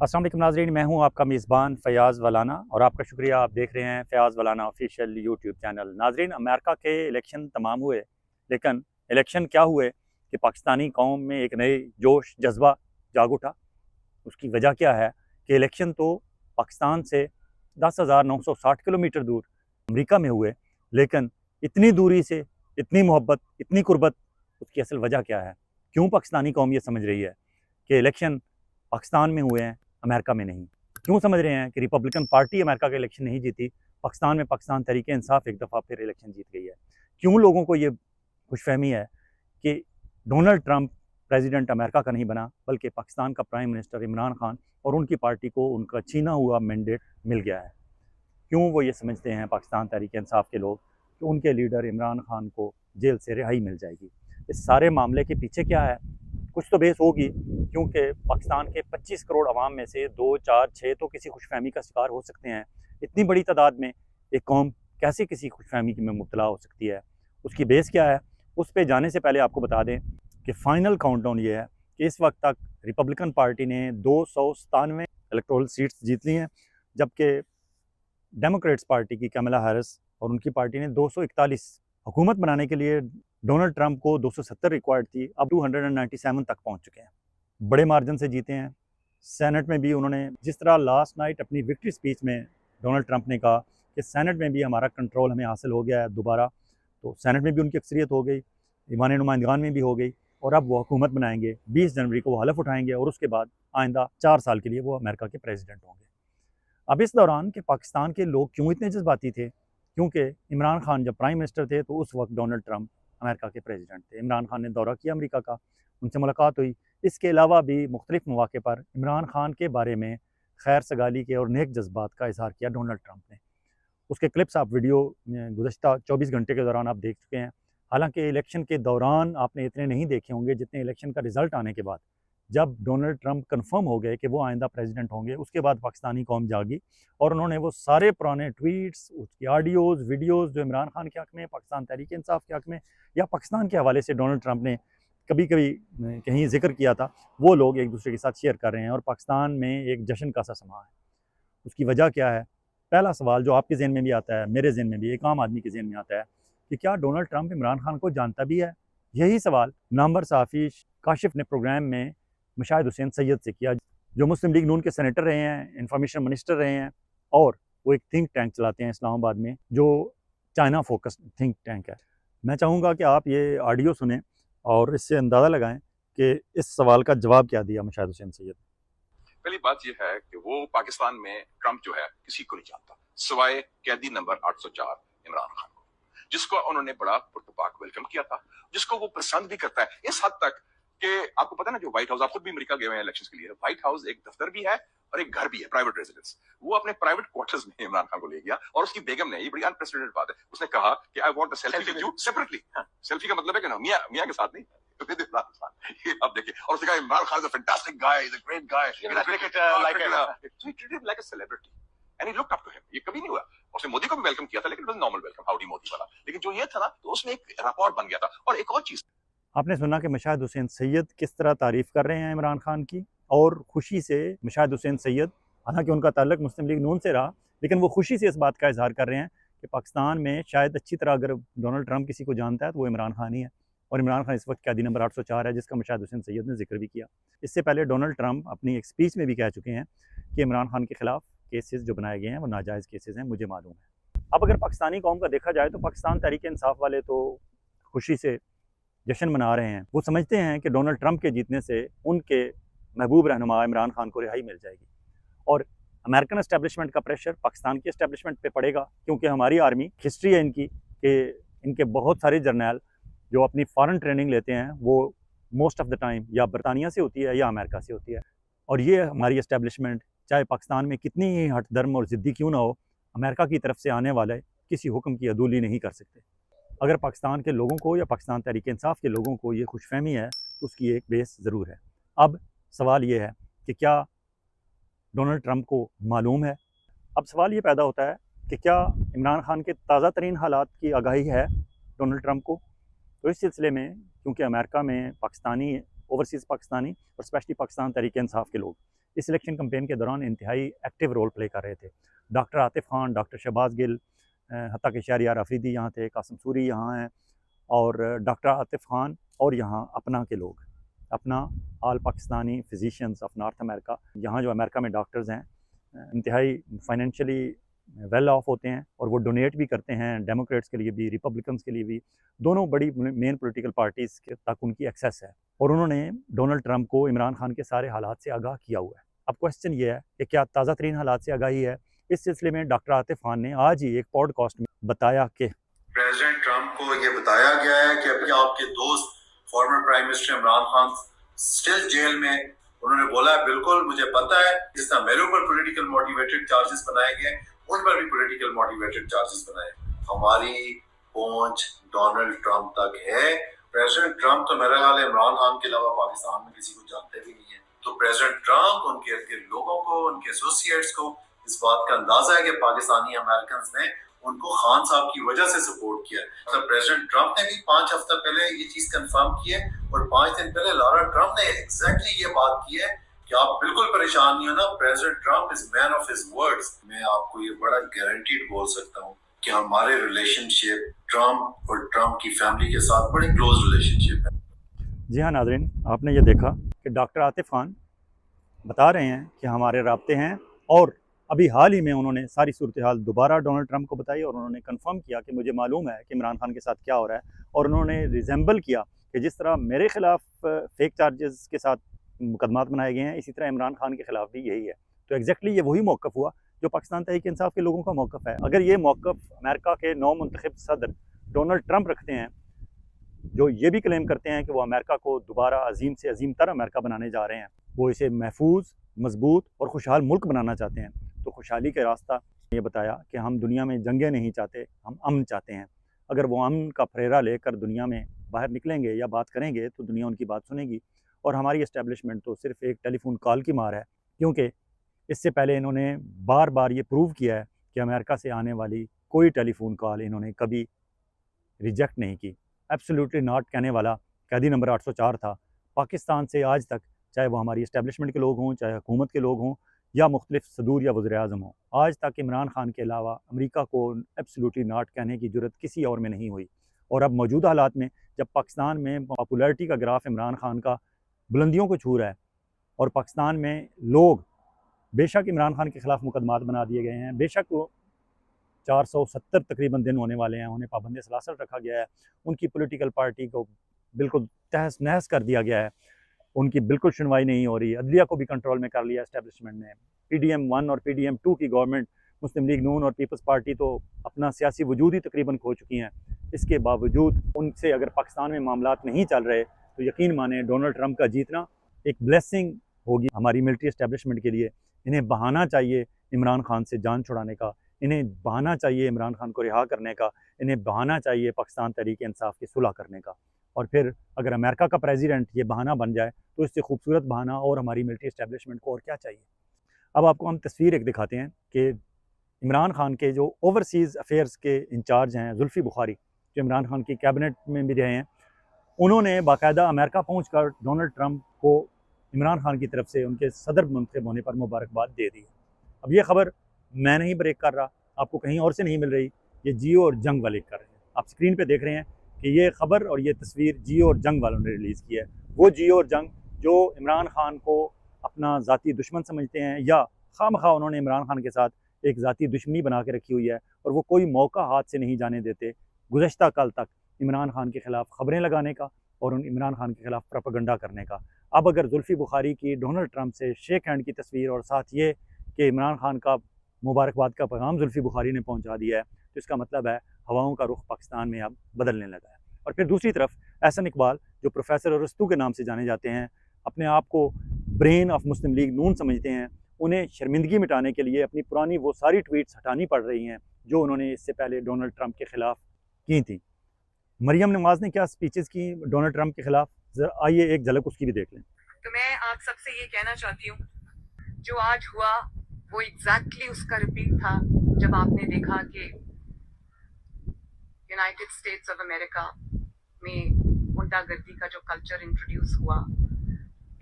अस्सलाम वालेकुम नाज़रीन, मैं हूं आपका मेज़बान फ़याज़ वलाना और आपका शुक्रिया। आप देख रहे हैं फ़याज़ वलाना ऑफिशियल यूट्यूब चैनल। नाज़रीन, अमेरिका के इलेक्शन तमाम हुए, लेकिन इलेक्शन क्या हुए कि पाकिस्तानी कौम में एक नए जोश जज्बा जाग उठा। उसकी वजह क्या है कि इलेक्शन तो पाकिस्तान से 10,960 किलोमीटर दूर अमेरिका में हुए, लेकिन इतनी दूरी से इतनी मोहब्बत, इतनी कुर्बत, उसकी असल वजह क्या है? क्यों पाकिस्तानी कौम ये समझ रही है कि इलेक्शन पाकिस्तान में हुए हैं, अमेरिका में नहीं? क्यों समझ रहे हैं कि रिपब्लिकन पार्टी अमेरिका का इलेक्शन नहीं जीती, पाकिस्तान में पाकिस्तान तहरीक इंसाफ एक दफ़ा फिर इलेक्शन जीत गई है? क्यों लोगों को ये खुशफहमी है कि डोनाल्ड ट्रंप प्रेसिडेंट अमेरिका का नहीं बना, बल्कि पाकिस्तान का प्राइम मिनिस्टर इमरान खान और उनकी पार्टी को उनका छीना हुआ मैंडेट मिल गया है? क्यों वो ये समझते हैं पाकिस्तान तहरीक इंसाफ के लोग कि उनके लीडर इमरान खान को जेल से रिहाई मिल जाएगी? इस सारे मामले के पीछे क्या है? कुछ तो बेस होगी, क्योंकि पाकिस्तान के 25 करोड़ अवाम में से 2, 4, 6 तो किसी खुशफहमी का शिकार हो सकते हैं। इतनी बड़ी तादाद में एक कौम कैसे किसी खुशफहमी में मुब्तला हो सकती है? उसकी बेस क्या है? उस पे जाने से पहले आपको बता दें कि फ़ाइनल काउंटडाउन ये है कि इस वक्त तक रिपब्लिकन पार्टी ने 297 इलेक्टोरल सीट्स जीत ली हैं, जबकि डेमोक्रेट्स पार्टी की कमला हैरिस और उनकी पार्टी ने 241। हुकूमत बनाने के लिए डोनाल्ड ट्रंप को 270 रिक्वायर्ड थी, अब 297 तक पहुंच चुके हैं। बड़े मार्जिन से जीते हैं। सेनेट में भी उन्होंने, जिस तरह लास्ट नाइट अपनी विक्ट्री स्पीच में डोनाल्ड ट्रंप ने कहा कि सेनेट में भी हमारा कंट्रोल हमें हासिल हो गया है दोबारा, तो सेनेट में भी उनकी अक्सरियत हो गई, ईवान नुमाइंदगान में भी हो गई, और अब वो हुकूमत बनाएंगे। 20 जनवरी को वो हलफ उठाएंगे और उसके बाद आइंदा 4 साल के लिए वो अमेरिका के प्रेसिडेंट होंगे। अब इस दौरान कि पाकिस्तान के लोग क्यों इतने जज्बाती थे? क्योंकि इमरान खान जब प्राइम मिनिस्टर थे तो उस वक्त डोनाल्ड ट्रंप अमेरिका के प्रेसिडेंट थे। इमरान खान ने दौरा किया अमेरिका का, उनसे मुलाकात हुई। इसके अलावा भी मुख्तलिफ मौके पर इमरान खान के बारे में खैर सगाली के और नेक जज्बात का इजहार किया डोनाल्ड ट्रंप ने। उसके क्लिप्स आप वीडियो गुज़श्ता 24 घंटे के दौरान आप देख चुके हैं। हालांकि इलेक्शन के दौरान आपने इतने नहीं देखे होंगे जितने इलेक्शन का रिज़ल्ट आने के बाद, जब डोनाल्ड ट्रंप कंफर्म हो गए कि वो आइंदा प्रेसिडेंट होंगे, उसके बाद पाकिस्तानी कौम जागी और उन्होंने वो सारे पुराने ट्वीट्स, उसकी ऑडियोज़, वीडियोज़ जो इमरान खान के हक़ में, पाकिस्तान तहरीक इंसाफ के हक़ में या पाकिस्तान के हवाले से डोनाल्ड ट्रंप ने कभी कभी कहीं जिक्र किया था, वो लोग एक दूसरे के साथ शेयर कर रहे हैं और पाकिस्तान में एक जश्न का सा समा है। उसकी वजह क्या है? पहला सवाल जो आपके ज़हन में भी आता है, मेरे ज़हन में भी, एक आम आदमी के ज़हन में आता है कि क्या डोनाल्ड ट्रंप इमरान खान को जानता भी है? यही सवाल नामवर सहाफ़ी काशिफ ने प्रोग्राम में मुशाहिद हुसैन सैयद से किया, जो मुस्लिम लीग नून के सेनेटर रहे हैं, इंफॉर्मेशन मिनिस्टर रहे हैं, और वो एक थिंक टैंक चलाते हैं इस्लामाबाद में, जो चाइना फोकस थिंक टैंक है। मैं चाहूँगा कि आप ये ऑडियो सुने और इससे अंदाज़ा लगाएं कि इस सवाल का जवाब क्या दिया मुशाहिद हुसैन सैयद। पहली बात यह है कि वो पाकिस्तान में ट्रंप जो है किसी को नहीं जानता सिवाय कैदी नंबर 804 इमरान खान को, जिसको उन्होंने बड़ा पुरतपाक वेलकम किया था, जिसको वो पसंद भी करता है इस हद तक कि आपको पता है ना, जो व्हाइट हाउस, आप खुद भी अमेरिका गए हुए हैं इलेक्शंस के लिए, व्हाइट हाउस एक दफ्तर भी है और एक घर भी है, प्राइवेट रेजिडेंस। वो अपने प्राइवेट क्वार्टर्स में इमरान खान को ले गया और उसकी बेगम ने, ये बड़ी अनप्रेसिडेंटेड बात है, उसने कहा कि I want a selfie with you separately. Selfie का मतलब है कि ना मियां मियां के साथ नहीं, विद इमरान खान। ये आप देखिए, और उसने कहा Imran Khan is a fantastic guy, is a great guy, so he treated him like a celebrity and he looked up to him. ये कभी नहीं हुआ। उसने मोदी को भी वेलकम किया था, लेकिन it was normal welcome, howdy Modi वाला। लेकिन जो ये था ना, तो उसमें एक rapport बन गया था। और एक और चीज, आपने सुना कि मुशाहिद हुसैन सैयद किस तरह तारीफ़ कर रहे हैं इमरान खान की, और खुशी से मुशाहिद हुसैन सैयद, हालांकि उनका ताल्लुक मुस्लिम लीग नून से रहा, लेकिन वो खुशी से इस बात का इजहार कर रहे हैं कि पाकिस्तान में शायद अच्छी तरह अगर डोनाल्ड ट्रंप किसी को जानता है तो वो इमरान खान ही है, और इमरान खान इस वक्त कैदी नंबर 804 है, जिसका मुशाहिद हुसैन सैयद ने जिक्र भी किया। इससे पहले डोनाल्ड ट्रंप अपनी एक स्पीच में भी कह चुके हैं कि इमरान खान के खिलाफ केसेस जो बनाए गए हैं वो नाजायज़ केसेस हैं, मुझे मालूम है। अब अगर पाकिस्तानी कौम का देखा जाए तो पाकिस्तान तहरीक इंसाफ वाले तो खुशी से जश्न मना रहे हैं। वो समझते हैं कि डोनाल्ड ट्रंप के जीतने से उनके महबूब रहनुमा इमरान खान को रिहाई मिल जाएगी, और अमेरिकन एस्टेब्लिशमेंट का प्रेशर पाकिस्तान की एस्टेब्लिशमेंट पे पड़ेगा, क्योंकि हमारी आर्मी, हिस्ट्री है इनकी कि इनके बहुत सारे जर्नैल जो अपनी फॉरेन ट्रेनिंग लेते हैं वो मोस्ट ऑफ द टाइम या बरतानिया से होती है या अमेरिका से होती है, और ये हमारी एस्टेब्लिशमेंट चाहे पाकिस्तान में कितनी ही हठधर्म और ज़िद्दी क्यों ना हो, अमेरिका की तरफ से आने वाले किसी हुक्म की अदूली नहीं कर सकते। अगर पाकिस्तान के लोगों को या पाकिस्तान तहरीक इंसाफ के लोगों को ये खुशफहमी है तो उसकी एक बेस ज़रूर है। अब सवाल ये है कि क्या डोनाल्ड ट्रंप को मालूम है? अब सवाल ये पैदा होता है कि क्या इमरान खान के ताज़ा तरीन हालात की आगाही है डोनाल्ड ट्रंप को? तो इस सिलसिले में, क्योंकि अमेरिका में पाकिस्तानी, ओवरसीज़ पाकिस्तानी और स्पेशली पाकिस्तान तहरीक इंसाफ के लोग इस इलेक्शन कैंपेन के दौरान इंतहाई एक्टिव रोल प्ले कर रहे थे। डॉक्टर आतिफ खान, डॉक्टर शहबाज गिल, हत्ता के शहरियार अफरीदी यहाँ थे, कासिम सूरी यहाँ हैं, और डॉक्टर आतिफ खान और यहाँ अपना के लोग, अपना all Pakistani physicians of North America, यहाँ जो अमेरिका में डॉक्टर्स हैं इंतहाई फाइनेंशियली वेल ऑफ होते हैं और वो डोनेट भी करते हैं डेमोक्रेट्स के लिए भी, रिपब्लिकन्स के लिए भी, दोनों बड़ी मेन पॉलिटिकल पार्टीज़ के तक उनकी एक्सेस है। और उन्होंने डोनाल्ड ट्रंप को इमरान खान के सारे हालात से आगाह किया हुआ है। अब क्वेश्चन ये है कि क्या ताज़ा तरीन हालात से आगाही है? इस सिलसिले में डॉक्टर आतिफ खान ने आज ही एक पॉडकास्ट में बताया कि प्रेसिडेंट ट्रंप को ये बताया गया है कि अभी आपके दोस्त former prime minister Imran Khan still jail में। उन्होंने बोला है बिल्कुल मुझे पता है, जिस तरह मेरे ऊपर पॉलिटिकल मोटिवेटेड चार्जेस बनाए गए उन पर भी पॉलिटिकल मोटिवेटेड चार्जेस बनाए। हमारी पहुंच डोनाल्ड ट्रंप तक है। प्रेसिडेंट ट्रंप तो मेरा ख्याल है इमरान खान के अलावा पाकिस्तान में किसी को जानते भी नहीं है। तो प्रेसिडेंट ट्रंप, उनके इर्द लोगों को, उनके एसोसिएट्स को इस बात का अंदाजा है कि पाकिस्तानी अमेरिकन ने उनको खान साहब की वजह से सपोर्ट किया। तो प्रेसिडेंट ट्रंप ने भी 5 हफ्ता पहले ये चीज कंफर्म की है और 5 दिन पहले लॉरा ट्रंप ने एग्जैक्टली ये बात की है कि आप बिल्कुल परेशान नहीं हो ना, president Trump is man of his words. मैं आपको ये बड़ा गारंटीड बोल सकता हूँ कि हमारे रिलेशनशिप ट्रंप और ट्रंप की फैमिली के साथ बड़ी क्लोज रिलेशनशिप है। जी हाँ नाज़रीन, आपने ये देखा कि डॉक्टर आतिफ खान बता रहे हैं कि हमारे राब्ते हैं, और अभी हाल ही में उन्होंने सारी सूरत हाल दोबारा डोनाल्ड ट्रंप को बताई और उन्होंने कंफर्म किया कि मुझे मालूम है कि इमरान खान के साथ क्या हो रहा है। और उन्होंने रिजेंबल किया कि जिस तरह मेरे ख़िलाफ़ फेक चार्जेस के साथ मुकदमात बनाए गए हैं, इसी तरह इमरान खान के ख़िलाफ़ भी यही है। तो एग्जैक्टली ये वही मौक़िफ़ हुआ जो पाकिस्तान तहरीक इंसाफ के लोगों का मौक़िफ़ है। अगर ये मौक़िफ़ अमेरिका के नौ मुंतखब सदर डोनाल्ड ट्रंप रखते हैं, जो ये भी क्लेम करते हैं कि वो अमेरिका को दोबारा अजीम से अजीम तर अमेरिका बनाने जा रहे हैं, वो इसे महफूज, मजबूत और खुशहाल मुल्क बनाना चाहते हैं, तो खुशहाली का रास्ता ये बताया कि हम दुनिया में जंगें नहीं चाहते, हम अमन चाहते हैं। अगर वो अमन का फरेरा लेकर दुनिया में बाहर निकलेंगे या बात करेंगे तो दुनिया उनकी बात सुनेगी। और हमारी इस्टेब्लिशमेंट तो सिर्फ एक टेलीफोन कॉल की मार है, क्योंकि इससे पहले इन्होंने बार बार ये प्रूव किया है कि अमेरिका से आने वाली कोई टेलीफोन कॉल इन्होंने कभी रिजेक्ट नहीं की। एब्सोल्युटली नॉट कहने वाला कैदी नंबर 804 था। पाकिस्तान से आज तक, चाहे वो हमारी इस्टेब्लिशमेंट के लोग हों, चाहे हुकूमत के लोग हों, या मुख्तलिफ सदूर या वज़ीर-ए-आज़म हों, आज तक इमरान खान के अलावा अमेरिका को एब्सोल्युटली नॉट कहने की जुर्रत किसी और में नहीं हुई। और अब मौजूदा हालात में जब पाकिस्तान में पॉपुलैरिटी का ग्राफ इमरान खान का बुलंदियों को छू रहा है और पाकिस्तान में लोग, बेशक इमरान खान के ख़िलाफ़ मुकदमात बना दिए गए हैं, बेशक वो 470 तकरीबन दिन होने वाले हैं, उन्हें पाबंद सलासल रखा गया है, उनकी पॉलिटिकल पार्टी को बिल्कुल तहस नहस कर दिया गया है, उनकी बिल्कुल सुनवाई नहीं हो रही है, अदलिया को भी कंट्रोल में कर लिया एस्टेब्लिशमेंट ने। PDM 1 और PDM 2 की गवर्नमेंट, मुस्लिम लीग नून और पीपल्स पार्टी तो अपना सियासी वजूद ही तकरीबन खो चुकी हैं। इसके बावजूद उनसे अगर पाकिस्तान में मामलात नहीं चल रहे तो यकीन माने डोनाल्ड ट्रंप का जीतना एक ब्लेसिंग होगी हमारी मिलिट्री एस्टेब्लिशमेंट के लिए। इन्हें बहाना चाहिए इमरान खान से जान छुड़ाने का, इन्हें बहाना चाहिए इमरान खान को रिहा करने का, इन्हें बहाना चाहिए पाकिस्तान तहरीक इंसाफ की सुलह करने का। और फिर अगर अमेरिका का प्रेसिडेंट ये बहाना बन जाए तो इससे खूबसूरत बहाना और हमारी मिलिट्री एस्टेब्लिशमेंट को और क्या चाहिए। अब आपको हम तस्वीर एक दिखाते हैं कि इमरान खान के जो ओवरसीज़ अफेयर्स के इंचार्ज हैं जुल्फ़ी बुखारी, जो इमरान खान की कैबिनेट में भी रहे हैं, उन्होंने बाकायदा अमेरिका पहुंचकर डोनाल्ड ट्रंप को इमरान खान की तरफ से उनके सदर मुंतखब होने पर मुबारकबाद दे दी। अब ये खबर मैं नहीं ब्रेक कर रहा, आपको कहीं और से नहीं मिल रही, ये जियो और जंग वाले कर रहे हैं। आप स्क्रीन पे देख रहे हैं कि ये खबर और ये तस्वीर जियो और जंग वालों ने रिलीज़ की है। वो जियो और जंग जो इमरान खान को अपना ज़ाती दुश्मन समझते हैं, या खामखा उन्होंने इमरान खान के साथ एक ज़ाती दुश्मनी बना के रखी हुई है, और वो कोई मौका हाथ से नहीं जाने देते गुज़श्ता कल तक इमरान खान के ख़िलाफ़ ख़बरें लगाने का और उन इमरान खान के ख़िलाफ़ प्रोपेगेंडा करने का। अब अगर जुल्फ़ी बुखारी की डोनाल्ड ट्रंप से शेक हैंड की तस्वीर और साथ ये कि इमरान खान का मुबारकबाद का पैगाम जुल्फ़ी बुखारी ने पहुंचा दिया है, तो इसका मतलब है हवाओं का रुख पाकिस्तान में अब बदलने लगा है। और फिर दूसरी तरफ एहसन इकबाल, जो प्रोफेसर अरस्तू के नाम से जाने जाते हैं, अपने आप को ब्रेन ऑफ मुस्लिम लीग नून समझते हैं, उन्हें शर्मिंदगी मिटाने के लिए अपनी पुरानी वो सारी ट्वीट्स हटानी पड़ रही हैं जो उन्होंने इससे पहले डोनाल्ड ट्रंप के ख़िलाफ़ की थी। मरियम नवाज़ ने क्या स्पीचेस की डोनाल्ड ट्रंप के ख़िलाफ़, ज़रा आइए एक झलक उसकी भी देख लें। तो मैं आप सबसे ये कहना चाहती हूँ, जो आज हुआ वो एग्जैक्टली उसका रिपीट था जब आपने देखा कि यूनाइटेड स्टेट्स ऑफ अमेरिका में गुंडागर्दी का जो कल्चर इंट्रोड्यूस हुआ।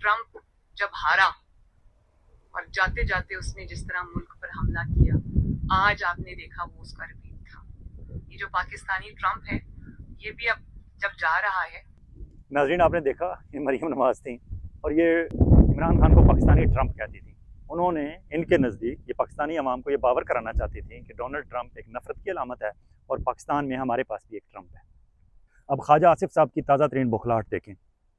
ट्रंप जब हारा और जाते जाते उसने जिस तरह मुल्क पर हमला किया, आज आपने देखा वो उसका रिपीट था। ये जो पाकिस्तानी ट्रंप है, ये भी अब जब जा रहा है। नाज़रीन, आपने देखा ये मरीम नवाज थी और ये इमरान खान को पाकिस्तानी ट्रंप कहती थी। उन्होंने इनके नज़दीक ये पाकिस्तानी अवाम को ये बावर कराना चाहती थी कि डोनाल्ड ट्रंप एक नफरत की अलामत है और पाकिस्तान में हमारे पास भी एक ट्रंप है। अब ख्वाजा आसिफ साहब की ताज़ा तरीन बौखलाहट देखें।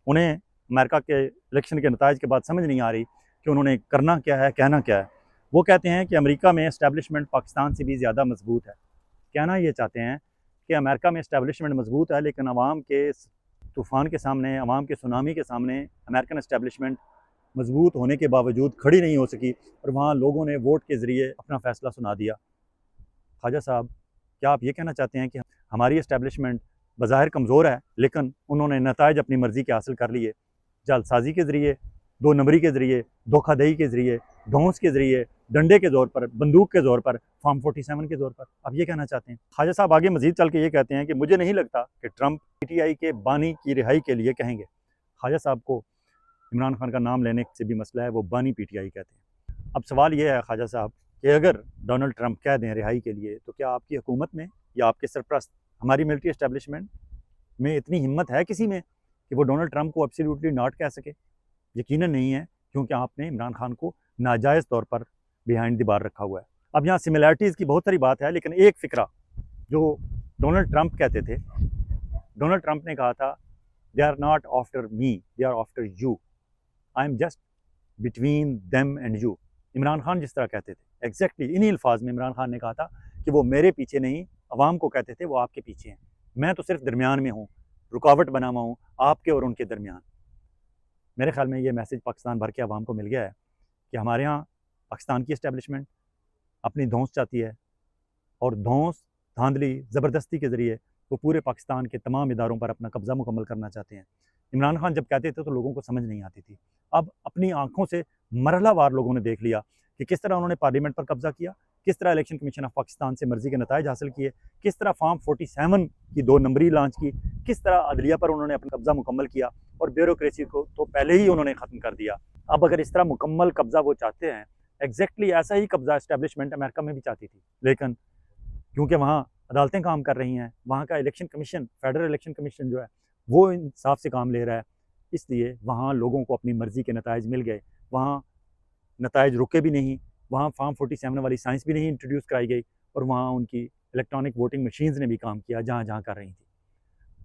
उन्हें अमेरिका के इलेक्शन के नताइज के बाद समझ नहीं आ रही कि उन्होंने करना क्या है, कहना क्या है। वो कहते हैं कि अमेरिका में इस्टेब्लिशमेंट पाकिस्तान से भी ज़्यादा मजबूत है। कहना ये चाहते हैं कि अमेरिका में इस्टेब्लिशमेंट मजबूत है, लेकिन अवाम के तूफ़ान के सामने, अवाम के सुनामी के सामने अमेरिकन इस्टेब्लिशमेंट मजबूत होने के बावजूद खड़ी नहीं हो सकी और वहाँ लोगों ने वोट के ज़रिए अपना फ़ैसला सुना दिया। ख्वाजा साहब, क्या आप ये कहना चाहते हैं कि हमारी इस्टेब्लिशमेंट बज़ाहिर कमज़ोर है, लेकिन उन्होंने नताइज अपनी मर्ज़ी के हासिल कर लिए, जालसाजी के ज़रिए, दो नंबरी के ज़रिए, धोखाधड़ी के ज़रिए, धौंस के ज़रिए, डंडे के ज़ोर पर, बंदूक के ज़ोर पर, फॉर्म 47 के ज़ोर पर। आप ये कहना चाहते हैं। ख्वाजा साहब आगे मज़ीद चल के ये कहते हैं कि मुझे नहीं लगता कि ट्रंप PTI के बानी की रिहाई के लिए कहेंगे। ख्वाजा साहब को इमरान खान का नाम लेने से भी मसला है, वो बानी PTI कहते हैं। अब सवाल ये है ख्वाजा साहब कि अगर डोनाल्ड ट्रंप कह दें रिहाई के लिए, तो क्या आपकी हुकूमत में या आपके सरपरस्त, हमारी मिलिट्री इस्टेब्लिशमेंट में इतनी हिम्मत है किसी में कि वो डोनाल्ड ट्रंप को एब्सोल्युटली नॉट कह सके? यकीनन नहीं है, क्योंकि आपने इमरान खान को नाजायज़ तौर पर बिहाइंड द बार रखा हुआ है। अब यहाँ सिमिलैरिटीज़ की बहुत सारी बात है, लेकिन एक फ़िक्रा जो डोनाल्ड ट्रंप कहते थे, डोनाल्ड ट्रंप ने कहा था, they are not after me, they are after you, I am just between them and you. Imran Khan जिस तरह कहते थे, एग्जैक्टली इन्हीं अल्फाज में इमरान खान ने कहा था कि वो मेरे पीछे नहीं, अवाम को कहते थे वो आपके पीछे हैं, मैं तो सिर्फ दरमियान में हूँ, रुकावट बना हुआ हूँ आपके और उनके दरमियान। मेरे ख्याल में ये मैसेज पाकिस्तान भर के अवाम को मिल गया है कि हमारे यहाँ पाकिस्तान की इस्टेब्लिशमेंट अपनी धौंस चाहती है और धौंस, धांधली, ज़बरदस्ती के ज़रिए वो पूरे पाकिस्तान के तमाम इदारों पर अपना कब्ज़ा मुकम्मल करना चाहते हैं। इमरान खान जब कहते थे तो लोगों को समझ नहीं आती थी। अब अपनी आँखों से मरहलावार लोगों ने देख लिया कि किस तरह उन्होंने पार्लियामेंट पर कब्ज़ा किया, किस तरह इलेक्शन कमीशन ऑफ पाकिस्तान से मर्जी के नताइज हासिल किए, किस तरह फॉर्म 47 की 2 नंबरी लॉन्च की, किस तरह अदलिया पर उन्होंने अपना कब्ज़ा मुकम्मल किया और ब्यूरोक्रेसी को तो पहले ही उन्होंने ख़त्म कर दिया। अब अगर इस तरह मुकम्मल कब्ज़ा वो चाहते हैं, एग्जैक्टली ऐसा ही कब्ज़ा इस्टेब्लिशमेंट अमेरिका में भी चाहती थी, लेकिन क्योंकि वहाँ अदालतें काम कर रही हैं, वहाँ का election commission, federal election commission जो है वो इंसाफ से काम ले रहा है, इसलिए वहाँ लोगों को अपनी मर्ज़ी के नताइज मिल गए। वहाँ नताइज रुके भी नहीं, वहाँ फॉर्म 47 वाली साइंस भी नहीं इंट्रोड्यूस कराई गई और वहाँ उनकी इलेक्ट्रॉनिक वोटिंग मशीन्स ने भी काम किया जहाँ जहाँ कर रही थी,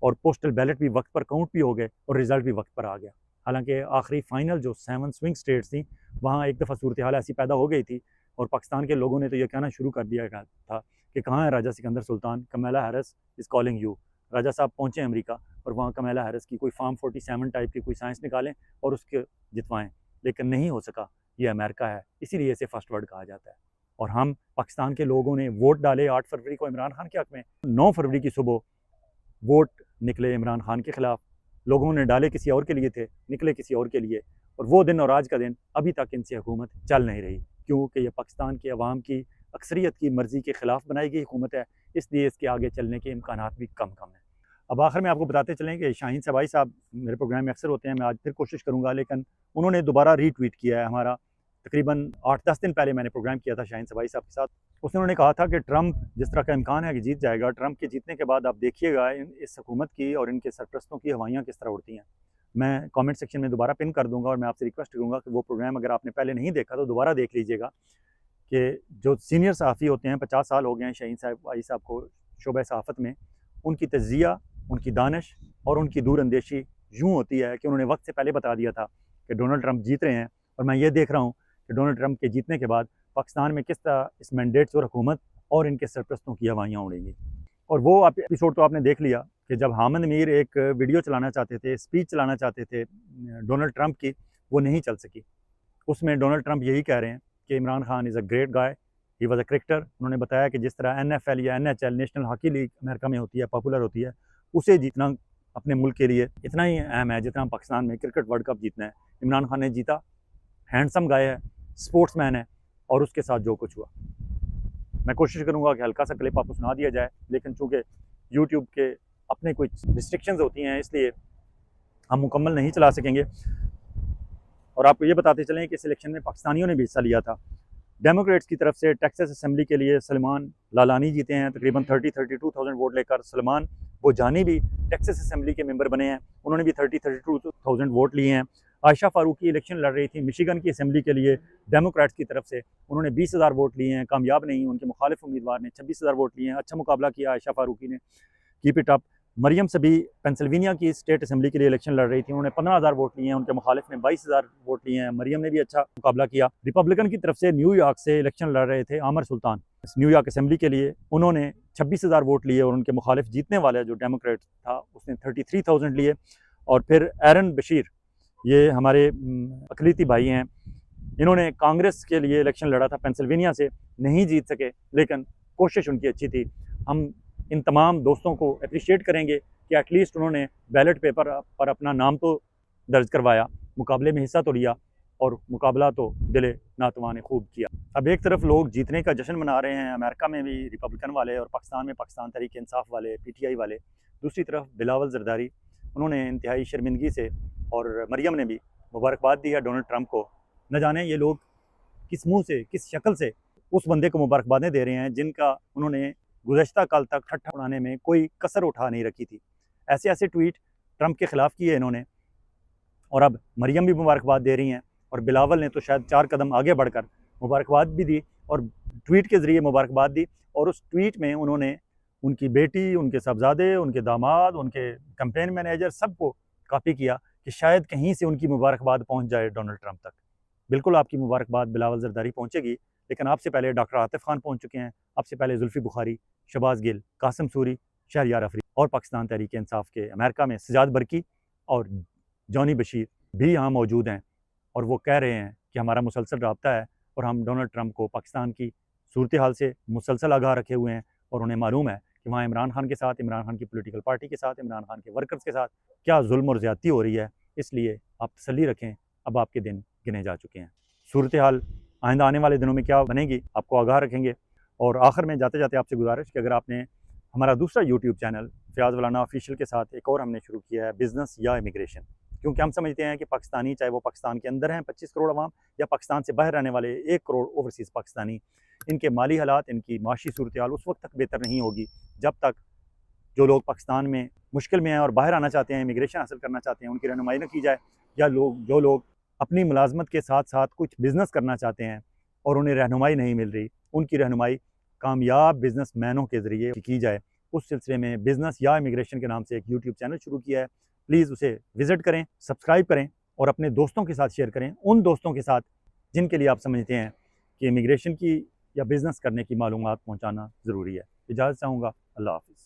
और पोस्टल बैलेट भी वक्त पर काउंट भी हो गए और रिज़ल्ट भी वक्त पर आ गया। हालांकि आखिरी फाइनल जो 7 स्विंग स्टेट्स थी, वहाँ एक दफ़ा सूरत हाल ऐसी पैदा हो गई थी और पाकिस्तान के लोगों ने तो यह कहना शुरू कर दिया था कि कहाँ है राजा सिकंदर सुल्तान, कमला हैरिस इज़ कॉलिंग यू। राजा साहब पहुँचे अमेरिका और वहाँ कमला हैरिस की कोई फॉर्म 47 टाइप की कोई साइंस निकालें और उसके जितवाएँ, लेकिन नहीं हो सका। ये अमेरिका है, इसीलिए इसे फर्स्ट वर्ल्ड कहा जाता है। और हम पाकिस्तान के लोगों ने वोट डाले 8 फरवरी को इमरान खान के हक़ में, 9 फरवरी की सुबह वोट निकले इमरान खान के ख़िलाफ़। लोगों ने डाले किसी और के लिए थे, निकले किसी और के लिए, और वो दिन और आज का दिन अभी तक इनसे हुकूमत चल नहीं रही, क्योंकि ये पाकिस्तान के अवाम की अक्सरियत की मर्ज़ी के ख़िलाफ़ बनाई गई हुकूमत है, इसलिए इसके आगे चलने के इम्कानात भी कम है। अब आखिर में आपको बताते चलें कि शाहीन सबाई साहब मेरे प्रोग्राम में अक्सर होते हैं, मैं आज फिर कोशिश करूँगा, लेकिन उन्होंने दोबारा रीट्वीट किया है हमारा। तकरीबन 8-10 दिन पहले मैंने प्रोग्राम किया था शाहीन सबाई साहब के साथ। उसने उन्होंने कहा था कि ट्रंप जिस तरह का इम्कान है कि जीत जाएगा, ट्रंप के जीतने के बाद आप देखिएगा इस हुकूमत की और इनके सरपरस्तों की हवाइयाँ किस तरह उड़ती हैं। मैं कमेंट सेक्शन में दोबारा पिन कर दूंगा और मैं आपसे रिक्वेस्ट करूँगा कि वो प्रोग्राम अगर आपने पहले नहीं देखा तो दोबारा देख लीजिएगा कि जो सीनियर सहाफ़ी होते हैं, 50 साल हो गए हैं शाहीन सबाई साहब को शोबे सहाफ़त में, उनकी तज़िया, उनकी दानिश और उनकी दूर अंदेशी यूँ होती है कि उन्होंने वक्त से पहले बता दिया था कि डोनाल्ड ट्रंप जीत रहे हैं, और मैं ये देख रहा हूँ कि डोनाल्ड ट्रंप के जीतने के बाद पाकिस्तान में किस तरह इस मैंडेट्स और हुकूमत और इनके सरपरस्तों की हवाइयाँ उड़ेंगी। और वो एपिसोड तो आपने देख लिया कि जब हामिद मीर एक वीडियो चलाना चाहते थे, स्पीच चलाना चाहते थे डोनाल्ड ट्रंप की, वो नहीं चल सकी। उसमें डोनाल्ड ट्रंप यही कह रहे हैं कि Imran Khan is a great guy, he was a cricketer. उन्होंने बताया कि जिस तरह NFL या NHL national hockey league America में होती है, पॉपुलर होती है, उसे जीतना अपने मुल्क के लिए इतना ही अहम है जितना पाकिस्तान में क्रिकेट वर्ल्ड कप जीतना है। इमरान खान ने जीता, हैंडसम गाय है, स्पोर्ट्समैन है, और उसके साथ जो कुछ हुआ, मैं कोशिश करूंगा कि हल्का सा क्लिप आपको सुना दिया जाए, लेकिन चूँकि यूट्यूब के अपने कुछ रिस्ट्रिक्शंस होती हैं, इसलिए हम मुकम्मल नहीं चला सकेंगे। और आपको ये बताते चलें कि इस इलेक्शन में पाकिस्तानियों ने भी हिस्सा लिया था। डेमोक्रेट्स की तरफ से टेक्सास असेंबली के लिए सलमान लालानी जीते हैं, तकरीबन 32,000 वोट लेकर। सलमान बोजानी भी टेक्सास असेंबली के मेंबर बने हैं, उन्होंने भी 32,000 वोट लिए हैं। आयशा फारूकी इलेक्शन लड़ रही थी मिशिगन की असेंबली के लिए डेमोक्रेट्स की तरफ से, उन्होंने 20,000 वोट लिए हैं, कामयाब नहीं। उनके मुखालिफ उम्मीदवार ने 26,000 वोट लिए हैं। अच्छा मुकाबला किया आयशा फारूकी ने, कीप इट अप। मरियम सभी पेंसिल्वेनिया की स्टेट असेंबली के लिए इलेक्शन लड़ रही थी, उन्होंने 15,000 वोट लिए हैं, उनके मुखालिफ ने 22,000 वोट लिए हैं। मरियम ने भी अच्छा मुकाबला किया। रिपब्लिकन की तरफ से न्यूयॉर्क से इलेक्शन लड़ रहे थे आमर सुल्तान न्यूयॉर्क असेंबली के लिए, उन्होंने 26,000 वोट लिए और उनके मुखालिफ जीतने वाले जो डेमोक्रेट था उसने 33,000 लिए। और फिर एरन बशीर, ये हमारे अकलीती भाई हैं, इन्होंने कांग्रेस के लिए इलेक्शन लड़ा था पेंसिल्वेनिया से, नहीं जीत सके लेकिन कोशिश उनकी अच्छी थी। हम इन तमाम दोस्तों को अप्रिशिएट करेंगे कि एटलीस्ट उन्होंने बैलेट पेपर पर अपना नाम तो दर्ज करवाया, मुकाबले में हिस्सा तो लिया और मुकाबला तो दिले नातवा ने खूब किया। अब एक तरफ लोग जीतने का जश्न मना रहे हैं, अमेरिका में भी रिपब्लिकन वाले और पाकिस्तान में पाकिस्तान तहरीक इंसाफ वाले, PTI वाले। दूसरी तरफ बिलावल जरदारी, उन्होंने इंतहाई शर्मिंदगी से, और मरियम ने भी मुबारकबाद दी है डोनाल्ड ट्रंप को। न जाने ये लोग किस मुँह से, किस शक्ल से उस बंदे को मुबारकबादें दे रहे हैं जिनका उन्होंने गुज़श्ता कल तक ठट्ठा उड़ाने में कोई कसर उठा नहीं रखी थी। ऐसे ऐसे ट्वीट ट्रंप के ख़िलाफ़ किए इन्होंने, और अब मरियम भी मुबारकबाद दे रही हैं, और बिलावल ने तो शायद 4 कदम आगे बढ़कर मुबारकबाद भी दी और ट्वीट के ज़रिए मुबारकबाद दी। और उस ट्वीट में उन्होंने उनकी बेटी, उनके साहबजादे, उनके दामाद, उनके कैंपेन मैनेजर सबको कॉपी किया कि शायद कहीं से उनकी मुबारकबाद पहुँच जाए डोनाल्ड ट्रंप तक। बिल्कुल आपकी मुबारकबाद बिलावल जरदारी पहुँचेगी, लेकिन आपसे पहले डॉक्टर आतिफ खान पहुँच चुके हैं, आपसे पहले जुल्फ़ी बुखारी, शहबाज गिल, कासिम सूरी, शहरयार अफरीदी, और पाकिस्तान तहरीक इंसाफ के अमेरिका में सजाद बरकी और जॉनी बशीर भी यहाँ मौजूद हैं। और वो कह रहे हैं कि हमारा मुसलसल रब्ता है और हम डोनाल्ड ट्रंप को पाकिस्तान की सूरत हाल से मुसलसल आगाह रखे हुए हैं, और उन्हें मालूम है कि वहाँ इमरान खान के साथ, इमरान खान की पॉलिटिकल पार्टी के साथ, इमरान खान के वर्कर्स के साथ क्या जुल्म और ज़्यादती हो रही है। इसलिए आप तसल्ली रखें, अब आपके दिन गिने जा चुके हैं। सूरत हाल आइंदा आने वाले दिनों में क्या बनेगी आपको आगाह रखेंगे। और आखिर में जाते जाते आपसे गुजारिश कि अगर आपने हमारा दूसरा यूट्यूब चैनल फयाज़ वलाना ऑफिशियल के साथ एक और हमने शुरू किया है, बिज़नेस या इमिग्रेशन, क्योंकि हम समझते हैं कि पाकिस्तानी, चाहे वो पाकिस्तान के अंदर हैं 25 करोड़ अवाम, या पाकिस्तान से बाहर रहने वाले 1 करोड़ ओवरसीज़ पाकिस्तानी, इनके माली हालात, इनकी माशी सूरत हाल उस वक्त तक बेहतर नहीं होगी जब तक जो लोग पाकिस्तान में मुश्किल में हैं और बाहर आना चाहते हैं, इमिग्रेशन हासिल करना चाहते हैं, उनकी रहनुमाई न की जाए, या जो लोग अपनी मुलाजमत के साथ साथ कुछ बिज़नेस करना चाहते हैं और उन्हें रहनुमाई नहीं मिल रही, उनकी रहनुमाई कामयाब बिजनेसमैनों के ज़रिए की जाए। उस सिलसिले में बिज़नेस या इमिग्रेशन के नाम से एक यूट्यूब चैनल शुरू किया है। प्लीज़ उसे विज़िट करें, सब्सक्राइब करें और अपने दोस्तों के साथ शेयर करें, उन दोस्तों के साथ जिनके लिए आप समझते हैं कि इमिग्रेशन की या बिज़नेस करने की मालूमात पहुँचाना ज़रूरी है। इजाज़त चाहूँगा। अल्लाह हाफ़िज़।